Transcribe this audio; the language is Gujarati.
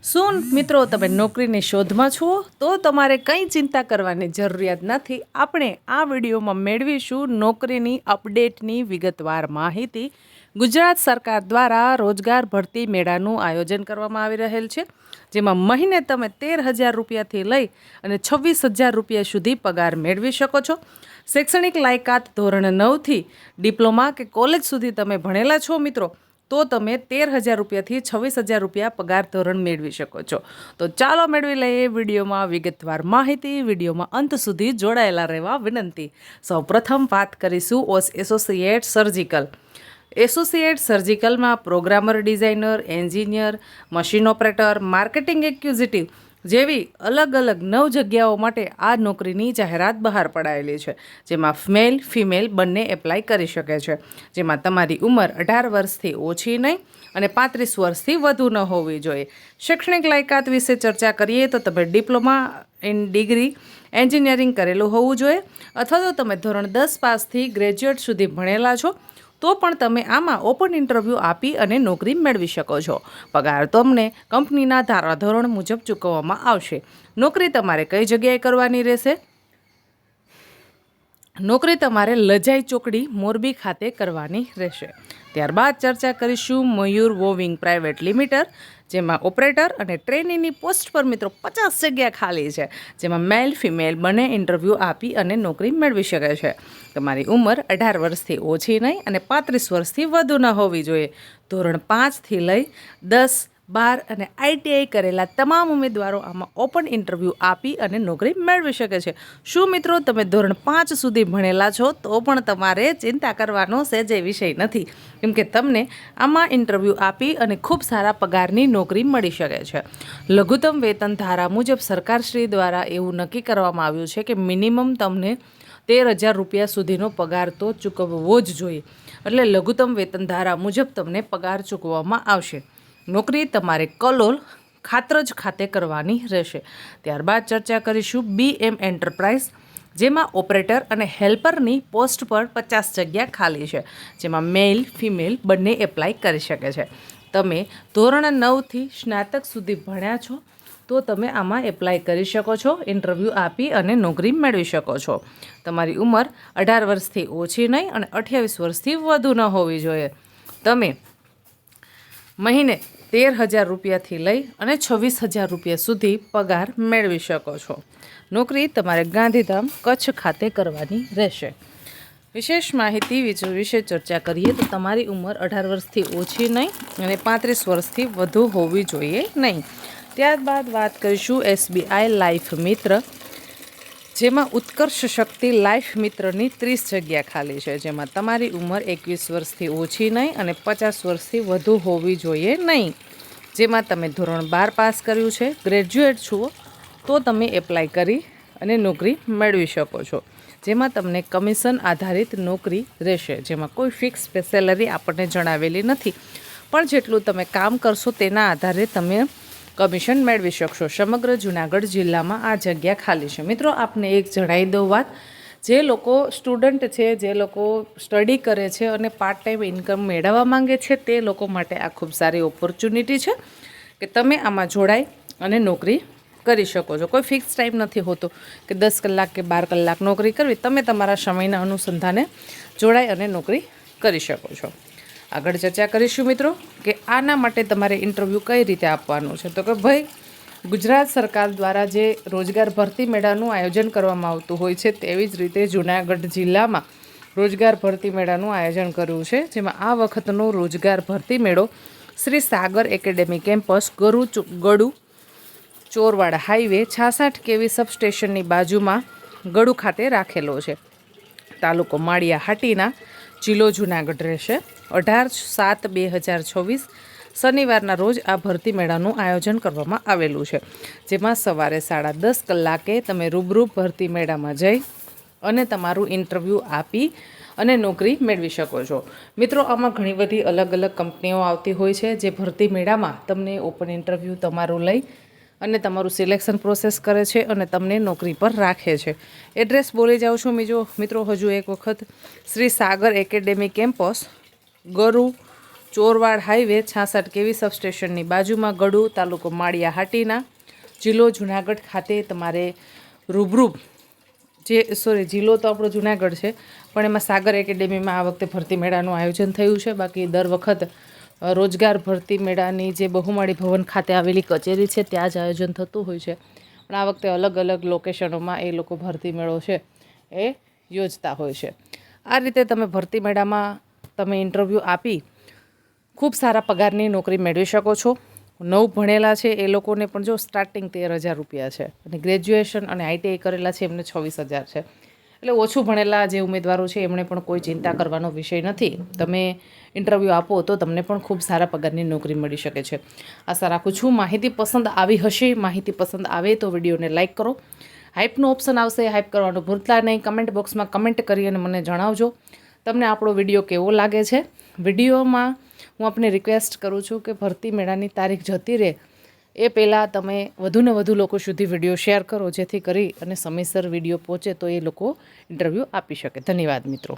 શું મિત્રો તમે નોકરીની શોધમાં છો તો તમારે કંઈ ચિંતા કરવાની જરૂરિયાત નથી. આપણે આ વિડીયોમાં મેળવીશું નોકરીની અપડેટની વિગતવાર માહિતી. ગુજરાત સરકાર દ્વારા રોજગાર ભરતી મેળાનું આયોજન કરવામાં આવી રહેલ છે, જેમાં મહિને તમે 13,000 રૂપિયાથી લઈ અને 26,000 રૂપિયા સુધી પગાર મેળવી શકો છો. શૈક્ષણિક લાયકાત ધોરણ 9થી ડિપ્લોમા કે કોલેજ સુધી તમે ભણેલા છો મિત્રો, તો તમે 13,000 રૂપિયાથી 26,000 રૂપિયા પગાર ધોરણ મેળવી શકો છો. તો ચાલો મેળવી લઈએ વિડીયોમાં વિગતવાર માહિતી. વિડીયોમાં અંત સુધી જોડાયેલા રહેવા વિનંતી. સૌપ્રથમ વાત કરીશું એસોસિએટ સર્જિકલ. એસોસિએટ સર્જિકલમાં programmer, designer, engineer, machine operator, marketing executive જેવી અલગ અલગ 9 જગ્યાઓ માટે આ નોકરીની જાહેરાત બહાર પડાયેલી છે, જેમાં મેલ ફિમેલ બંને એપ્લાય કરી શકે છે. જેમાં તમારી ઉંમર 18 વર્ષથી ઓછી નહીં અને 35 વર્ષથી વધુ ન હોવી જોઈએ. શૈક્ષણિક લાયકાત વિશે ચર્ચા કરીએ તો તમે ડિપ્લોમા ઇન ડિગ્રી એન્જિનિયરિંગ કરેલું હોવું જોઈએ, અથવા તો તમે ધોરણ 10 પાસથી ગ્રેજ્યુએટ સુધી ભણેલા છો તો પણ તમે આમાં ઓપન ઇન્ટરવ્યૂ આપી અને નોકરી મેળવી શકો છો. પગાર તમને કંપનીના ધારાધોરણ મુજબ ચૂકવવામાં આવશે. નોકરી તમારે કઈ જગ્યાએ કરવાની રહેશે? નોકરી તમારે લજાઈ ચોકડી મોરબી ખાતે કરવાની રહેશે. ત્યારબાદ ચર્ચા કરીશું મયુર વોવિંગ પ્રાઇવેટ લિમિટેડ, જેમાં ઓપરેટર અને ટ્રેનીની પોસ્ટ પર મિત્રો 50 જગ્યા ખાલી છે, જેમાં મેલ ફિમેલ બંને ઇન્ટરવ્યૂ આપી અને નોકરી મેળવી શકે છે. તમારી ઉંમર 18 વર્ષથી ઓછી નહીં અને 35 વર્ષથી વધુ ન હોવી જોઈએ. ધોરણ 5થી લઈ 10, 12 અને ITI કરેલા તમામ ઉમેદવારો આમાં ઓપન ઇન્ટરવ્યૂ આપી અને નોકરી મેળવી શકે છે. શું મિત્રો તમે ધોરણ 5 સુધી ભણેલા છો તો પણ તમારે ચિંતા કરવાનો સહેજે વિષય નથી, કેમ કે તમને આમાં ઇન્ટરવ્યૂ આપી અને ખૂબ સારા પગારની નોકરી મળી શકે છે. લઘુત્તમ વેતન ધારા મુજબ સરકારશ્રી દ્વારા એવું નક્કી કરવામાં આવ્યું છે કે મિનિમમ તમને 13,000 રૂપિયા સુધીનો પગાર તો ચૂકવવો જ જોઈએ. એટલે લઘુત્તમ વેતન ધારા મુજબ તમને પગાર ચૂકવવામાં આવશે. નોકરી તમારે કલોલ ખાતરજ ખાતે કરવાની રહેશે. ત્યારબાદ ચર્ચા કરીશું BM એન્ટરપ્રાઇઝ, જેમાં ઓપરેટર અને હેલ્પરની પોસ્ટ પર 50 જગ્યા ખાલી છે, જેમાં મેલ ફિમેલ બંને એપ્લાય કરી શકે છે. તમે ધોરણ 9થી સ્નાતક સુધી ભણ્યા છો તો તમે આમાં એપ્લાય કરી શકો છો, ઇન્ટરવ્યૂ આપી અને નોકરી મેળવી શકો છો. તમારી ઉંમર 18 વર્ષથી ઓછી નહીં અને 28 વર્ષથી વધુ ન હોવી જોઈએ. તમે મહિને 13,000 રૂપિયાથી લઈ અને 26,000 રૂપિયા સુધી પગાર મેળવી શકો છો. નોકરી તમારે ગાંધીધામ કચ્છ ખાતે કરવાની રહેશે. વિશેષ માહિતી વિશે ચર્ચા કરીએ તો તમારી ઉંમર 18 વર્ષથી ઓછી નહીં અને 35 વર્ષથી વધુ હોવી જોઈએ નહીં. ત્યારબાદ વાત કરીશું SBI લાઈફ મિત્ર, જેમાં ઉત્કર્ષ શક્તિ લાઈફ મિત્રની 30 જગ્યા ખાલી છે, જેમાં તમારી ઉંમર 21 વર્ષથી ઓછી નહીં અને 50 વર્ષથી વધુ હોવી જોઈએ નહીં. જેમાં તમે ધોરણ 12 પાસ કર્યું છે, ગ્રેજ્યુએટ છો તો તમે એપ્લાય કરી અને નોકરી મેળવી શકો છો. જેમાં તમને કમિશન આધારિત નોકરી રહેશે, જેમાં કોઈ ફિક્સ સેલેરી આપણને જણાવેલી નથી, પણ જેટલું તમે કામ કરશો તેના આધારે તમે કમિશન મેળવી શકશો. સમગ્ર જૂનાગઢ જિલ્લામાં આ જગ્યા ખાલી છે. મિત્રો આપને એક જણાવી દઉં વાત, જે લોકો સ્ટુડન્ટ છે, જે લોકો સ્ટડી કરે છે અને પાર્ટ ટાઈમ ઇન્કમ મેળવવા માંગે છે, તે લોકો માટે આ ખૂબ સારી ઓપોર્ચ્યુનિટી છે કે તમે આમાં જોડાઈ અને નોકરી કરી શકો છો. કોઈ ફિક્સ ટાઈમ નથી હોતો કે 10 કલાક કે 12 કલાક નોકરી કરવી. તમે તમારા સમયના અનુસંધાને જોડાઈ અને નોકરી કરી શકો છો. આગળ ચર્ચા કરીશું મિત્રો કે આના માટે તમારે ઇન્ટરવ્યૂ કઈ રીતે આપવાનું છે. તો કે ભાઈ, ગુજરાત સરકાર દ્વારા જે રોજગાર ભરતી મેળાનું આયોજન કરવામાં આવતું હોય છે, તેવી જ રીતે જૂનાગઢ જિલ્લામાં રોજગાર ભરતી મેળાનું આયોજન કર્યું છે, જેમાં આ વખતનો રોજગાર ભરતી મેળો શ્રી સાગર academy campus Gadu Chorwad highway 66 kV સબસ્ટેશનની બાજુમાં ગડુ ખાતે રાખેલો છે. તાલુકો માળિયા હાટીના, જિલ્લો જૂનાગઢ રહેશે. 18/7/2024 શનિવારના રોજ આ ભરતી મેળાનું આયોજન કરવામાં આવેલું છે, જેમાં સવારે 10:30 કલાકે તમે રૂબરૂ ભરતી મેળામાં જઈ અને તમારું ઇન્ટરવ્યૂ આપી અને નોકરી મેળવી શકો છો. મિત્રો આમાં ઘણી બધી અલગ અલગ કંપનીઓ આવતી હોય છે, જે ભરતી મેળામાં તમને ઓપન ઇન્ટરવ્યૂ તમારું લઈ અને તમારું સિલેક્શન પ્રોસેસ કરે છે અને તમને નોકરી પર રાખે છે. એડ્રેસ બોલી જાઉં છું મિત્રો હજુ એક વખત, શ્રી સાગર એકેડેમી કેમ્પસ ગરુ ચોરવાડ હાઈવે 66 કેવી સબસ્ટેશનની બાજુમાં ગડુ, તાલુકો માળિયા હાટીના, જિલ્લો જુનાગઢ ખાતે તમારે રૂબરૂ જિલ્લો તો આપણો જુનાગઢ છે, પણ એમાં સાગર એકેડેમીમાં આ વખતે ભરતી મેળાનું આયોજન થયું છે. બાકી દર વખત રોજગાર ભરતી મેળાની જે બહુમાળી ભવન ખાતે આવેલી કચેરી છે ત્યાં જ આયોજન થતું હોય છે, પણ આ વખતે અલગ અલગ લોકેશનોમાં એ લોકો ભરતી મેળો છે એ યોજતા હોય છે. આ રીતે તમે ભરતી મેળામાં તમે ઇન્ટરવ્યૂ આપી ખૂબ સારા પગારની નોકરી મેળવી શકો છો. નવ ભણેલા છે એ લોકોને પણ જો સ્ટાર્ટિંગ 13,000 રૂપિયા છે, અને ગ્રેજ્યુએશન અને ITI કરેલા છે એમને 26,000 છે. એટલે ઓછું ભણેલા જે ઉમેદવારો છે એમણે પણ કોઈ ચિંતા કરવાનો વિષય નથી. તમે ઇન્ટરવ્યૂ આપો તો તમને પણ ખૂબ સારા પગારની નોકરી મળી શકે છે. આશા રાખું છું માહિતી પસંદ આવી હશે. માહિતી પસંદ આવે તો વિડીયોને લાઇક કરો. હાઇપનું ઓપ્શન આવશે, હાઇપ કરવાનું ભૂલતા નહીં. કમેન્ટ બોક્સમાં કમેન્ટ કરી અને મને જણાવજો તમને આપણો વિડીયો કેવો લાગે છે. વિડીયોમાં હું આપને રિક્વેસ્ટ કરું છું કે ભરતી મેળાની તારીખ જતી રહે એ પહેલાં તમે વધુને વધુ લોકો સુધી વિડીયો શેર કરો, જેથી કરી અને સમયસર વિડીયો પહોંચે તો એ લોકો ઇન્ટરવ્યૂ આપી શકે. ધન્યવાદ મિત્રો.